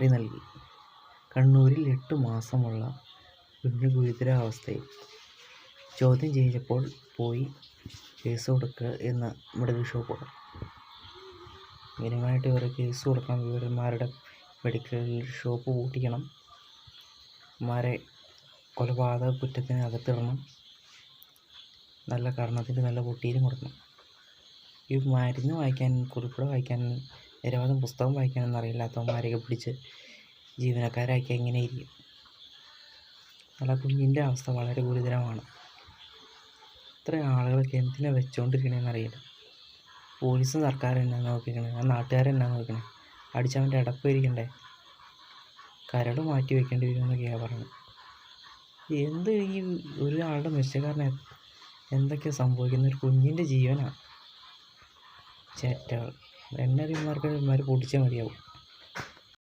മാറി നൽകി. കണ്ണൂരിൽ 8 മാസമുള്ള കുഞ്ഞ് ഗുരുതരാവസ്ഥയിൽ. ചോദ്യം ചെയ്തപ്പോൾ പോയി കേസ് കൊടുക്കുക എന്ന് നമ്മുടെ ബിഷപ്പ് പറഞ്ഞു. ഇങ്ങനെയായിട്ട് ഇവരെ കേസ് കൊടുക്കണം, ഇവന്മാരുടെ മെഡിക്കൽ ഷോപ്പ് പൂട്ടിക്കണം, ഇവന്മാരെ കൊലപാതക കുറ്റത്തിന് അകത്തിടണം, നല്ല കർണത്തിന് നല്ല പൊട്ടിയിലും കൊടുക്കണം. ഈ മരുന്ന് വായിക്കാനും കുറിപ്പുകൾ വായിക്കാനും നിരവധി പുസ്തകം വായിക്കാനൊന്നും അറിയില്ലാത്തവന്മാരെയൊക്കെ പിടിച്ച് ജീവനക്കാരാക്കി എങ്ങനെ ഇരിക്കും? നല്ല കുഞ്ഞിൻ്റെ അവസ്ഥ വളരെ ഗുരുതരമാണ്. ഇത്ര ആളുകളൊക്കെ എന്തിനാ വെച്ചുകൊണ്ടിരിക്കണേന്ന് അറിയില്ല. പോലീസും സർക്കാരും എന്നാ നോക്കിക്കണേ, ആ നാട്ടുകാരെന്നാ നോക്കണേ? അടിച്ചവൻ്റെ അടപ്പ് ഇരിക്കണ്ടേ? കരട് മാറ്റി വെക്കേണ്ടി വരുമെന്നൊക്കെയാണ് പറയുന്നത്. എന്ത് ഈ ഒരാളുടെ നിശ്ചയക്കാരനെ എന്തൊക്കെയാണ് സംഭവിക്കുന്ന? ഒരു കുഞ്ഞിൻ്റെ ജീവനാണ്. ചേറ്റകൾ എന്നറിയുന്നവർക്ക് ഇവന്മാർ പൊട്ടിച്ചാൽ മതിയാവും.